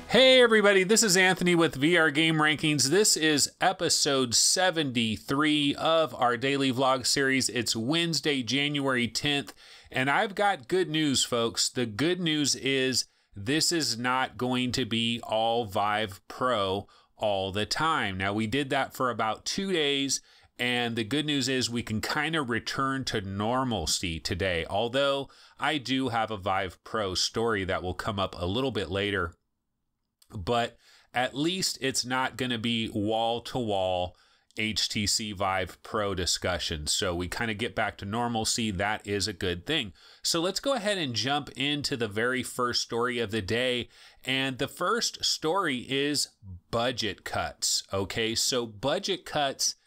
Hey everybody, this is Anthony with VR Game Rankings. This is episode 73 of our daily vlog series. It's Wednesday, January 10th, and I've got good news, folks. The good news is this is not going to be all Vive Pro all the time. Now, we did that for about 2 days, and the good news is we can kind of return to normalcy today, although I do have a Vive Pro story that will come up a little bit later. But at least it's not going to be wall-to-wall HTC Vive Pro discussion. So we kind of get back to normalcy. That is a good thing. So let's go ahead and jump into the very first story of the day. And the first story is budget cuts. Okay, so budget cuts,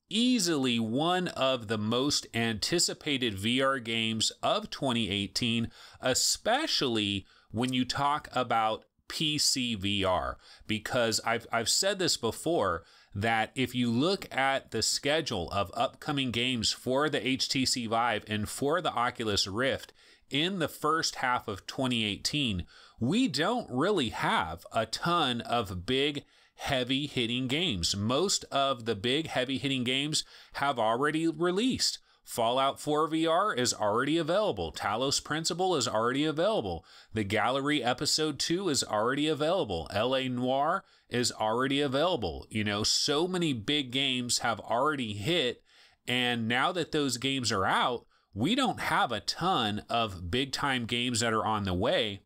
easily one of the most anticipated VR games of 2018, especially when you talk about PC VR, because I've said this before, that if you look at the schedule of upcoming games for the HTC Vive and for the Oculus Rift in the first half of 2018, we don't really have a ton of big heavy hitting games. Most of the big heavy hitting games have already released. Fallout 4 VR is already available. Talos Principle is already available. The Gallery Episode 2 is already available. LA Noire is already available. You know, so many big games have already hit, and now that those games are out, we don't have a ton of big time games that are on the way,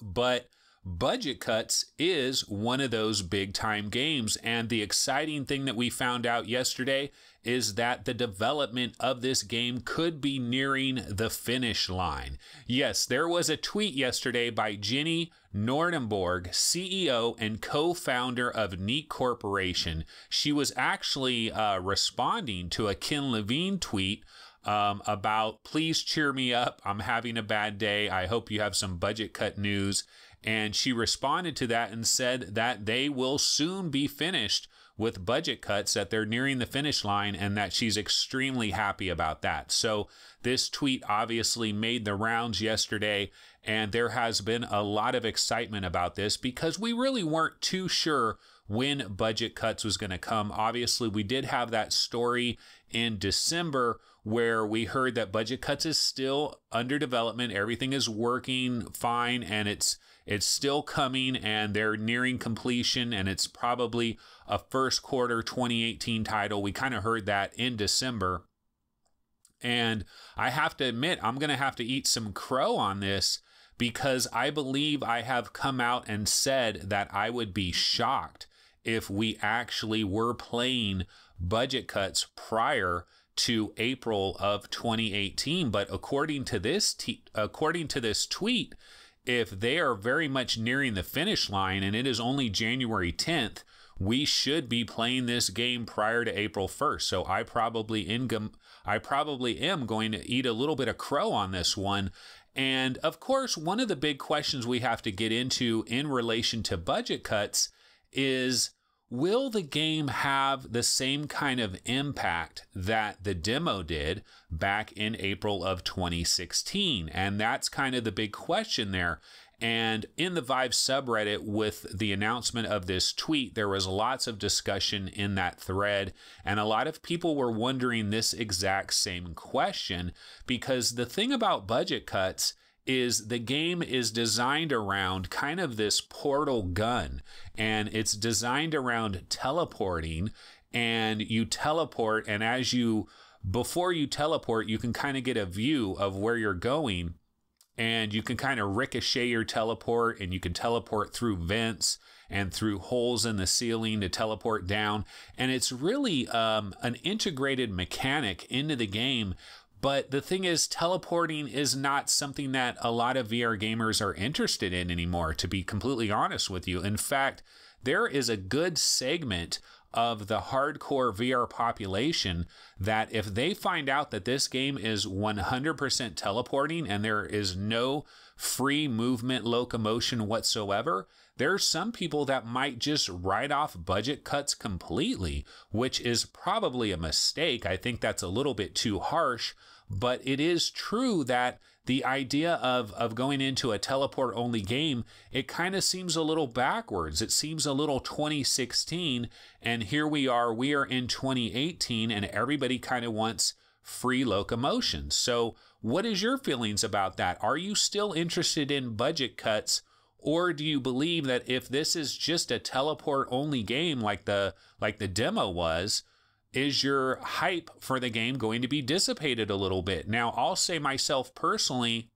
but budget cuts is one of those big time games. And the exciting thing that we found out yesterday is that the development of this game could be nearing the finish line. Yes, there was a tweet yesterday by Jenny Nordenborg, CEO and co-founder of Neat Corporation. She was actually responding to a Ken Levine tweet about, please cheer me up, I'm having a bad day, I hope you have some budget cut news. And she responded to that and said that they will soon be finished with budget cuts, that they're nearing the finish line, and that she's extremely happy about that. So this tweet obviously made the rounds yesterday, and there has been a lot of excitement about this because we really weren't too sure when budget cuts was going to come. Obviously, we did have that story in December where we heard that budget cuts is still under development. Everything is working fine, and it's still coming, and they're nearing completion, and it's probably a first quarter 2018 title. We kind of heard that in December. And I have to admit, I'm going to have to eat some crow on this because I believe I have come out and said that I would be shocked if we actually were playing budget cuts prior to April of 2018. But according to this tweet, if they are very much nearing the finish line and it is only January 10th, we should be playing this game prior to April 1st. So I probably am going to eat a little bit of crow on this one. And of course, one of the big questions we have to get into in relation to budget cuts is, will the game have the same kind of impact that the demo did back in April of 2016? And that's kind of the big question there. And in the Vive subreddit, with the announcement of this tweet, there was lots of discussion in that thread, and a lot of people were wondering this exact same question, because the thing about budget cuts is the game is designed around kind of this portal gun, and it's designed around teleporting, and you teleport, and before you teleport, you can kind of get a view of where you're going, and you can kind of ricochet your teleport, and you can teleport through vents and through holes in the ceiling to teleport down, and it's really an integrated mechanic into the game. But the thing is, teleporting is not something that a lot of VR gamers are interested in anymore, to be completely honest with you. In fact, there is a good segment of the hardcore VR population that if they find out that this game is 100% teleporting and there is no free movement locomotion whatsoever, there's some people that might just write off budget cuts completely, which is probably a mistake. I think that's a little bit too harsh, but it is true that the idea of going into a teleport only game, it kind of seems a little backwards. It seems a little 2016, and here we are in 2018, and everybody kind of wants free locomotion. So what is your feelings about that? Are you still interested in budget cuts, or do you believe that if this is just a teleport only game like the demo was, is your hype for the game going to be dissipated a little bit? Now, I'll say myself personally,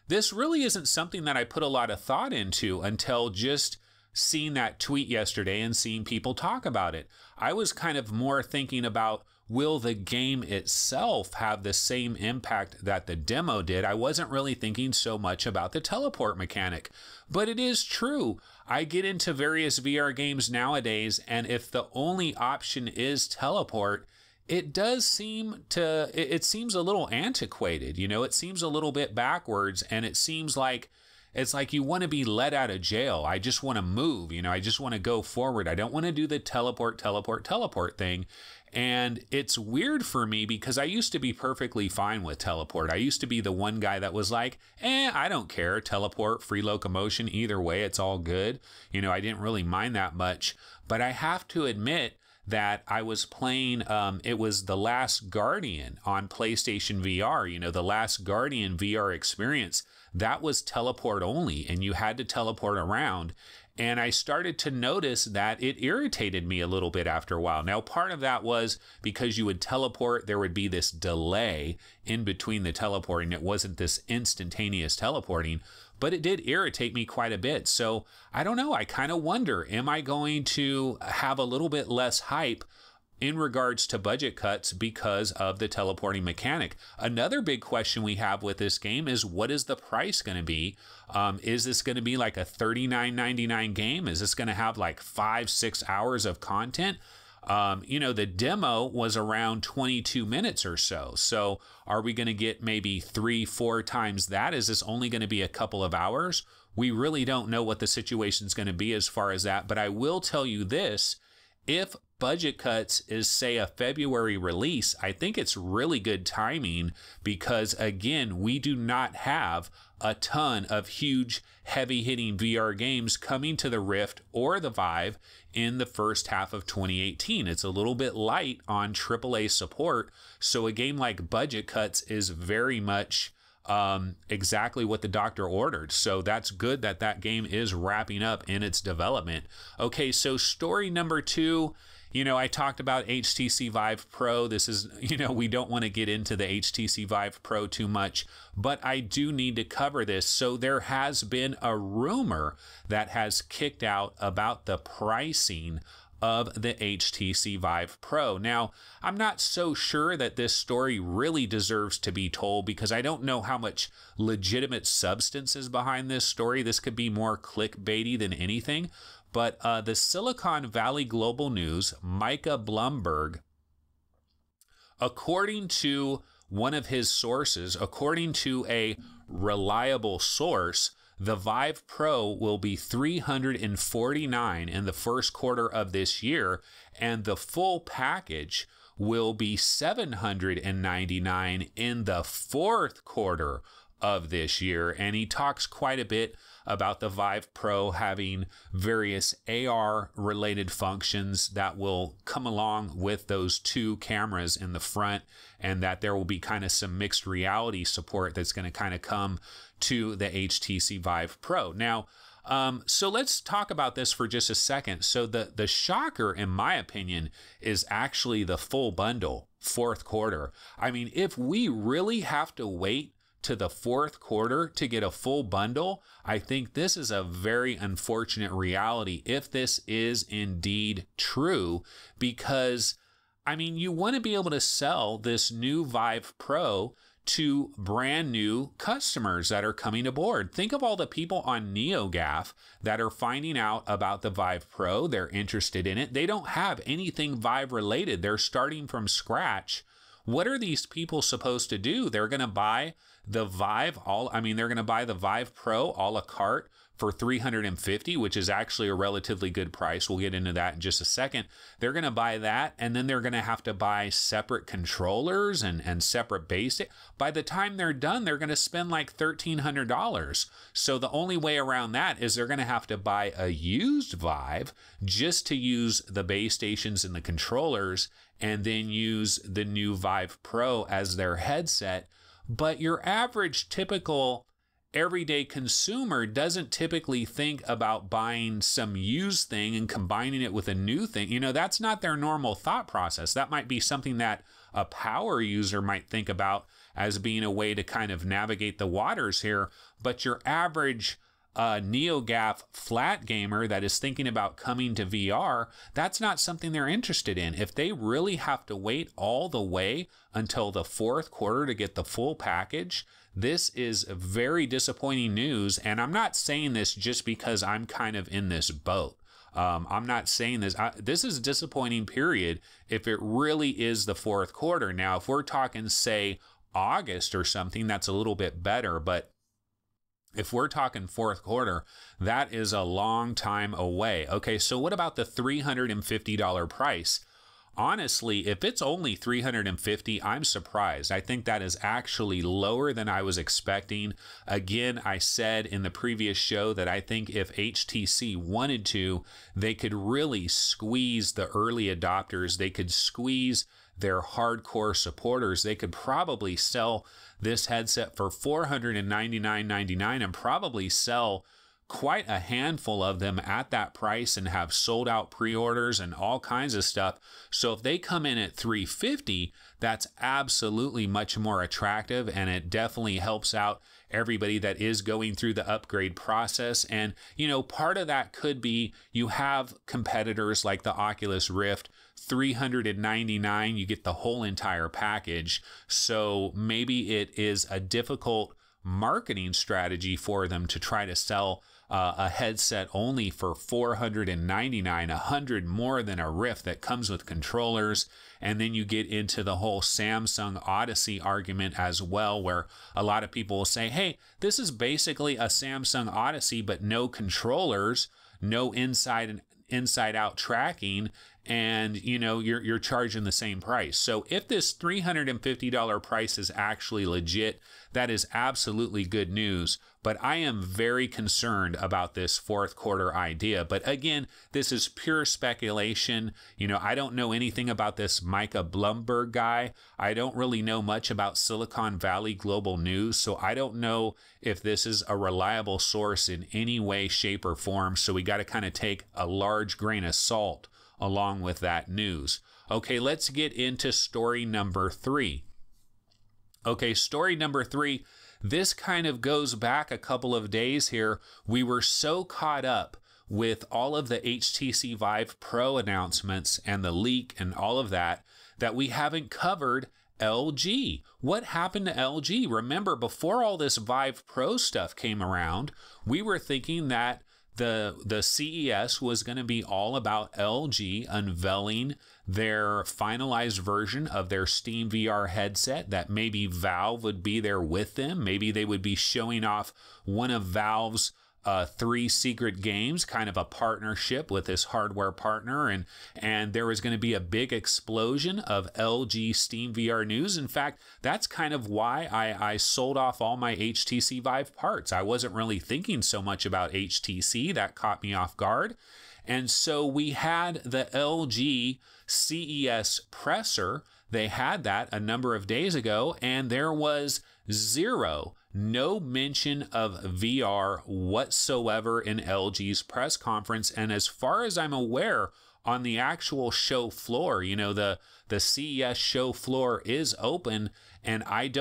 this really isn't something that I put a lot of thought into until just seeing that tweet yesterday and seeing people talk about it. I was kind of more thinking about, will the game itself have the same impact that the demo did? I wasn't really thinking so much about the teleport mechanic. But it is true. I get into various VR games nowadays, and if the only option is teleport, it does seem to, it seems a little antiquated. You know, it seems a little bit backwards, and it seems like it's like you want to be let out of jail. I just want to move, you know, I just want to go forward. I don't want to do the teleport thing. And it's weird for me because I used to be perfectly fine with teleport. I used to be the one guy that was like, I don't care. Teleport, free locomotion, either way, it's all good. You know, I didn't really mind that much. But I have to admit that I was playing, it was The Last Guardian on PlayStation VR, you know, The Last Guardian VR experience. That was teleport only, and you had to teleport around. And I started to notice that it irritated me a little bit after a while. Now, part of that was because you would teleport, there would be this delay in between the teleporting. It wasn't this instantaneous teleporting, but it did irritate me quite a bit. So I don't know. I kind of wonder, am I going to have a little bit less hype in regards to budget cuts because of the teleporting mechanic? Another big question we have with this game is, what is the price going to be? Is this going to be like a $39.99 game? Is this going to have like 5-6 hours of content? You know, the demo was around 22 minutes or so. So are we going to get maybe 3-4 times that? Is this only going to be a couple of hours? We really don't know what the situation's going to be as far as that. But I will tell you this, if budget cuts is, say, a February release, I think it's really good timing because, again, we do not have a ton of huge, heavy-hitting VR games coming to the Rift or the Vive in the first half of 2018. It's a little bit light on AAA support, so a game like Budget Cuts is very much exactly what the doctor ordered. So that's good that that game is wrapping up in its development. Okay, so story number 2. You know, I talked about HTC Vive Pro. This is, you know, we don't want to get into the HTC Vive Pro too much, but I do need to cover this. So there has been a rumor that has kicked out about the pricing of the HTC Vive Pro. Now, I'm not so sure that this story really deserves to be told because I don't know how much legitimate substance is behind this story. This could be more clickbaity than anything. But the Silicon Valley Global News, Micah Blumberg, according to one of his sources, according to a reliable source, the Vive Pro will be $349 in the first quarter of this year, and the full package will be $799 in the fourth quarter of this year. And he talks quite a bit about the Vive Pro having various AR related functions that will come along with those 2 cameras in the front, and that there will be kind of some mixed reality support that's going to kind of come to the HTC Vive Pro. Now, so let's talk about this for just a second. So the shocker, in my opinion, is actually the full bundle, fourth quarter. I mean, if we really have to wait to the fourth quarter to get a full bundle, I think this is a very unfortunate reality if this is indeed true, because I mean, you want to be able to sell this new Vive Pro to brand new customers that are coming aboard. Think of all the people on NeoGAF that are finding out about the Vive Pro. They're interested in it. They don't have anything Vive related. They're starting from scratch. What are these people supposed to do? They're going to buy the Vive they're going to buy the Vive Pro a la carte for $350, which is actually a relatively good price. We'll get into that in just a second. They're going to buy that, and then they're going to have to buy separate controllers and separate base. By the time they're done, they're going to spend like $1,300. So the only way around that is they're going to have to buy a used Vive just to use the base stations and the controllers, and then use the new Vive Pro as their headset. But your average typical everyday consumer doesn't typically think about buying some used thing and combining it with a new thing. You know, that's not their normal thought process. That might be something that a power user might think about as being a way to kind of navigate the waters here. But your average NeoGAF flat gamer that is thinking about coming to VR, that's not something they're interested in. If they really have to wait all the way until the fourth quarter to get the full package, this is very disappointing news. And I'm not saying this just because I'm kind of in this boat. I'm not saying this. This is disappointing, period, if it really is the fourth quarter. Now, if we're talking, say, August or something, that's a little bit better. But if we're talking fourth quarter, that is a long time away. Okay, so what about the $350 price? Honestly, if it's only $350, I'm surprised. I think that is actually lower than I was expecting. Again, I said in the previous show that I think if HTC wanted to, they could really squeeze the early adopters. They could squeeze their hardcore supporters. They could probably sell this headset for $499.99 and probably sell quite a handful of them at that price and have sold out pre-orders and all kinds of stuff. So if they come in at $350, that's absolutely much more attractive, and it definitely helps out everybody that is going through the upgrade process. And, you know, part of that could be you have competitors like the Oculus Rift, $399, you get the whole entire package. So maybe it is a difficult marketing strategy for them to try to sell a headset only for $499, $100 more than a Rift that comes with controllers. And then you get into the whole Samsung Odyssey argument as well, where a lot of people will say, hey, this is basically a Samsung Odyssey, but no controllers, no inside out tracking, and you know you're charging the same price. So if this $350 price is actually legit, that is absolutely good news. But I am very concerned about this fourth quarter idea. But again, this is pure speculation. You know, I don't know anything about this Micah Bloomberg guy. I don't really know much about Silicon Valley Global News, so I don't know if this is a reliable source in any way, shape, or form. So we got to kind of take a large grain of salt along with that news. Okay, let's get into story number 3. Okay, story number 3. This kind of goes back a couple of days here. We were so caught up with all of the HTC Vive Pro announcements and the leak and all of that, that we haven't covered LG. What happened to LG? Remember, before all this Vive Pro stuff came around, we were thinking that the CES was going to be all about LG unveiling their finalized version of their Steam VR headset, that maybe Valve would be there with them. Maybe they would be showing off one of Valve's 3 secret games, kind of a partnership with this hardware partner, and there was going to be a big explosion of LG Steam VR news. In fact, that's kind of why I sold off all my HTC Vive parts. I wasn't really thinking so much about HTC. That caught me off guard. And so we had the LG CES presser. They had that a number of days ago, and there was no mention of VR whatsoever in LG's press conference. And as far as I'm aware, on the actual show floor, you know, the CES show floor is open, and I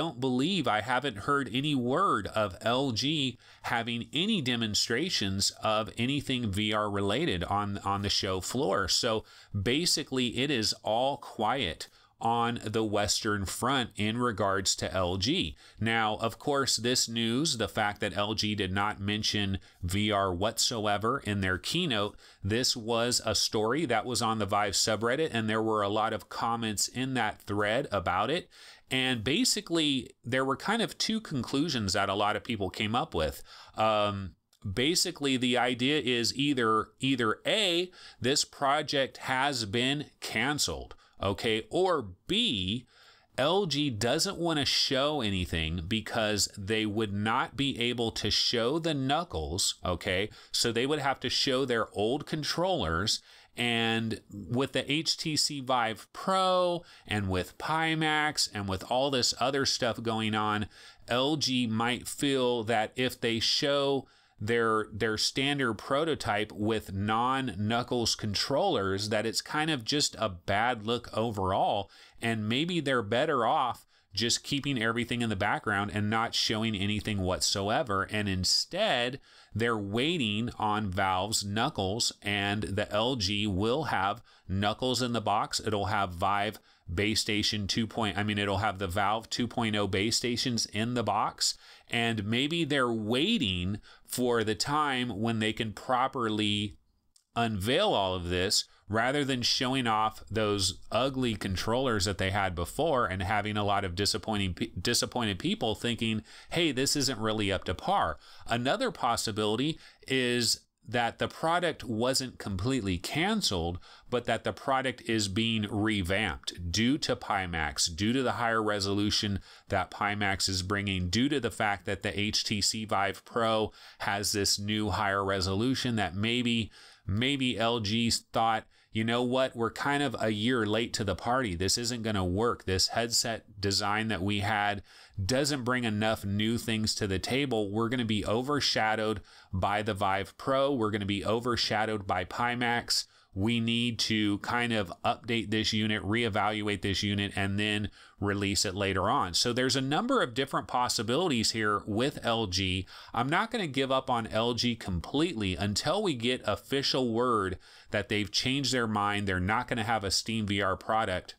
haven't heard any word of LG having any demonstrations of anything VR related on the show floor. So basically it is all quiet on the Western Front in regards to LG. Now, of course, this news, the fact that LG did not mention VR whatsoever in their keynote, this was a story that was on the Vive subreddit, and there were a lot of comments in that thread about it. And basically, there were kind of 2 conclusions that a lot of people came up with. basically the idea is either A, this project has been canceled, okay, or B, LG doesn't want to show anything because they would not be able to show the knuckles, okay? So they would have to show their old controllers, and with the HTC Vive Pro and with Pimax and with all this other stuff going on, LG might feel that if they show their standard prototype with non-knuckles controllers, that it's kind of just a bad look overall, and maybe they're better off just keeping everything in the background and not showing anything whatsoever, and instead they're waiting on Valve's knuckles, and the LG will have knuckles in the box. It'll have Vive base station 2. It'll have the Valve 2.0 base stations in the box, and maybe they're waiting for the time when they can properly unveil all of this, rather than showing off those ugly controllers that they had before and having a lot of disappointed people thinking, hey, this isn't really up to par. Another possibility is that the product wasn't completely canceled, but that the product is being revamped due to Pimax, due to the higher resolution that Pimax is bringing, due to the fact that the HTC Vive Pro has this new higher resolution, that maybe LG thought, you know what, we're kind of a year late to the party. This isn't going to work. This headset design that we had doesn't bring enough new things to the table. We're going to be overshadowed by the Vive Pro. We're going to be overshadowed by Pimax. We need to kind of update this unit, reevaluate this unit, and then release it later on. So there's a number of different possibilities here with LG. I'm not going to give up on LG completely until we get official word that they've changed their mind. They're not going to have a Steam VR product.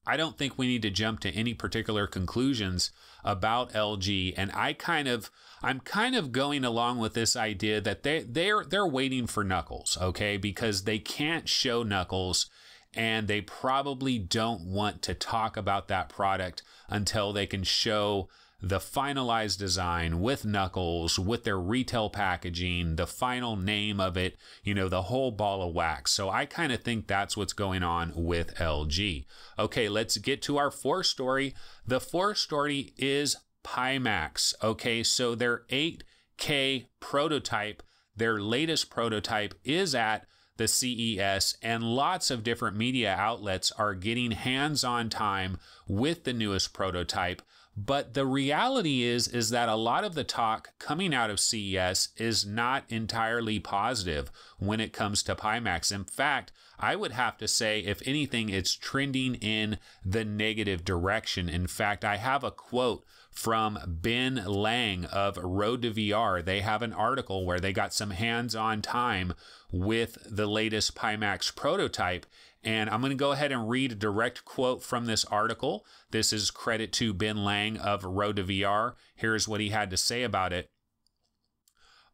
I don't think we need to jump to any particular conclusions about LG, and I'm kind of going along with this idea that they're waiting for Knuckles, okay? Because they can't show Knuckles, and they probably don't want to talk about that product until they can show the finalized design with Knuckles, with their retail packaging, the final name of it, the whole ball of wax. So I kind of think that's what's going on with LG. Okay, let's get to our fourth story. The fourth story is Pimax. Okay, so their 8K prototype, their latest prototype, is at the CES, and lots of different media outlets are getting hands-on time with the newest prototype. But the reality is that a lot of the talk coming out of CES is not entirely positive when it comes to Pimax. In fact, I would have to say, if anything, it's trending in the negative direction. In fact, I have a quote from Ben Lang of Road to VR. They have an article where they got some hands-on time with the latest Pimax prototype. And I'm going to go ahead and read a direct quote from this article. This is credit to Ben Lang of Road to VR. Here's what he had to say about it.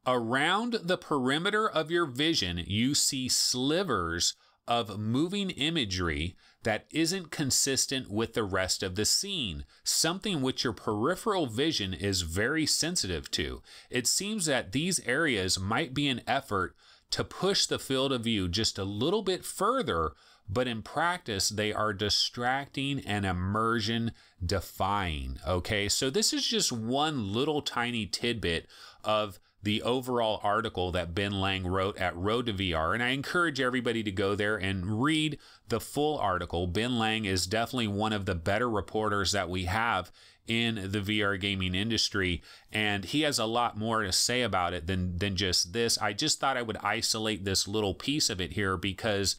Around the perimeter of your vision, you see slivers of moving imagery that isn't consistent with the rest of the scene, something which your peripheral vision is very sensitive to. It seems that these areas might be an effort to push the field of view just a little bit further, but in practice, they are distracting and immersion defying. Okay, so this is just one little tiny tidbit of the overall article that Ben Lang wrote at Road to VR. And I encourage everybody to go there and read the full article. Ben Lang is definitely one of the better reporters that we have in the VR gaming industry, and he has a lot more to say about it than just this. I just thought I would isolate this little piece of it here, because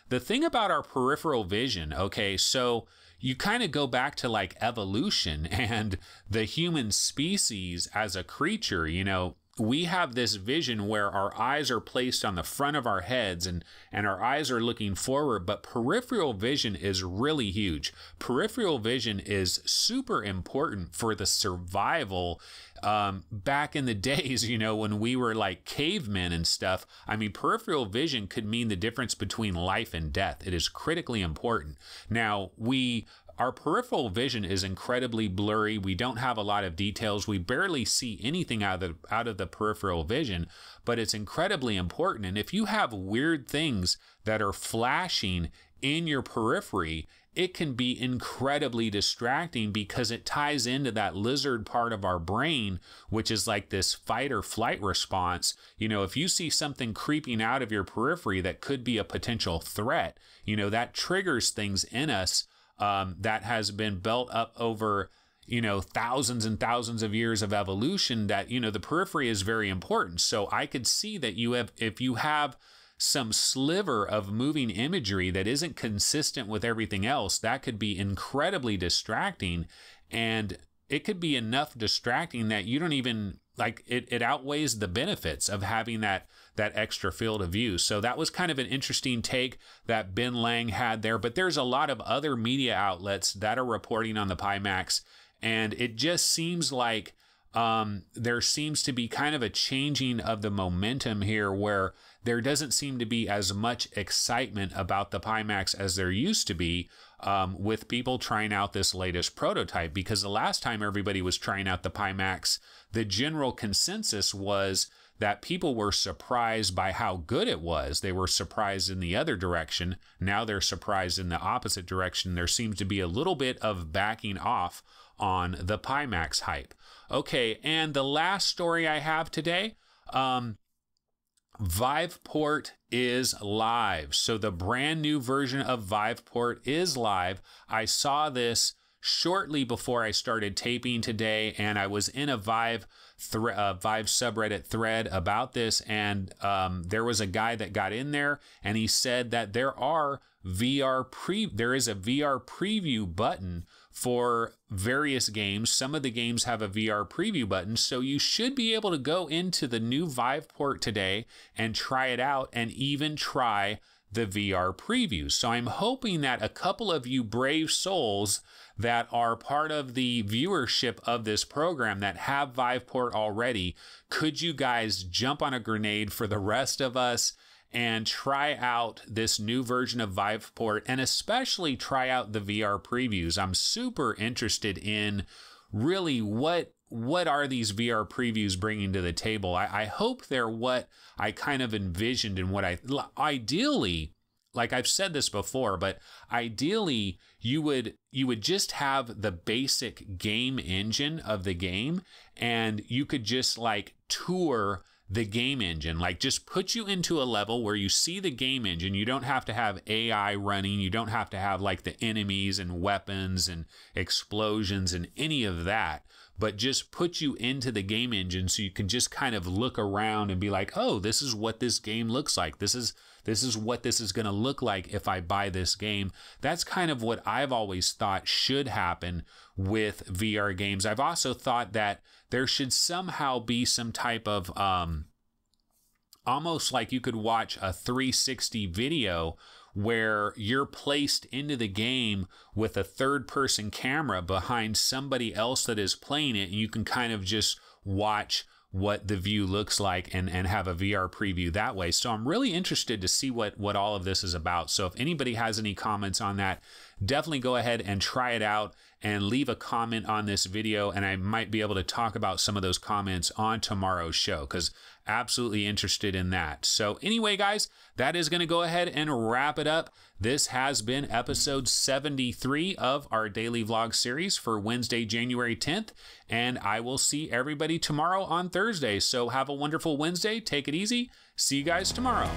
the thing about our peripheral vision, okay, so you kind of go back to like evolution and the human species as a creature, we have this vision where our eyes are placed on the front of our heads and our eyes are looking forward, but peripheral vision is really huge. Peripheral vision is super important for the survival back in the days, when we were like cavemen and stuff. I mean, peripheral vision could mean the difference between life and death. It is critically important. Now, we our peripheral vision is incredibly blurry. We don't have a lot of details. We barely see anything out of the peripheral vision, but it's incredibly important. And if you have weird things that are flashing in your periphery, it can be incredibly distracting because it ties into that lizard part of our brain, which is like this fight or flight response. You know, if you see something creeping out of your periphery that could be a potential threat, you know, that triggers things in us that has been built up over, you know, thousands and thousands of years of evolution, that, you know, the periphery is very important. So I could see that if you have some sliver of moving imagery that isn't consistent with everything else, that could be incredibly distracting. And it could be enough distracting that you don't even, like, it outweighs the benefits of having that extra field of view. So that was kind of an interesting take that Ben Lang had there. But there's a lot of other media outlets that are reporting on the Pimax, and it just seems like there seems to be kind of a changing of the momentum here, where there doesn't seem to be as much excitement about the Pimax as there used to be with people trying out this latest prototype. Because the last time everybody was trying out the Pimax, the general consensus was that people were surprised by how good it was. They were surprised in the other direction. Now they're surprised in the opposite direction. There seems to be a little bit of backing off on the Pimax hype. Okay, and the last story I have today, Viveport is live. So the brand new version of Viveport is live. I saw this shortly before I started taping today, and I was in a Vive subreddit thread about this, and there was a guy that got in there, and he said that there is a VR preview button for various games. Some of the games have a VR preview button, so you should be able to go into the new Viveport today and try it out, and even try the VR previews. So I'm hoping that a couple of you brave souls that are part of the viewership of this program that have Viveport already, could you guys jump on a grenade for the rest of us and try out this new version of Viveport, and especially try out the VR previews. I'm super interested in really what are these VR previews bringing to the table. I hope they're what I kind of envisioned, and what ideally, like I've said this before, but ideally you would just have the basic game engine of the game, and you could just like tour the game engine, like just put you into a level where you see the game engine. You don't have to have AI running. You don't have to have like the enemies and weapons and explosions and any of that, but just put you into the game engine so you can just kind of look around and be like, oh, this is what this game looks like. This is what this is going to look like if I buy this game. That's kind of what I've always thought should happen with VR games. I've also thought that there should somehow be some type of almost like you could watch a 360 video where you're placed into the game with a third-person camera behind somebody else that is playing it, and you can kind of just watch what the view looks like and have a VR preview that way. So I'm really interested to see what all of this is about. So if anybody has any comments on that, definitely go ahead and try it out and leave a comment on this video, and I might be able to talk about some of those comments on tomorrow's show, because absolutely interested in that. So anyway, guys, that is going to go ahead and wrap it up. This has been episode 73 of our daily vlog series for Wednesday, January 10th, and I will see everybody tomorrow on Thursday. So have a wonderful Wednesday. Take it easy. See you guys tomorrow.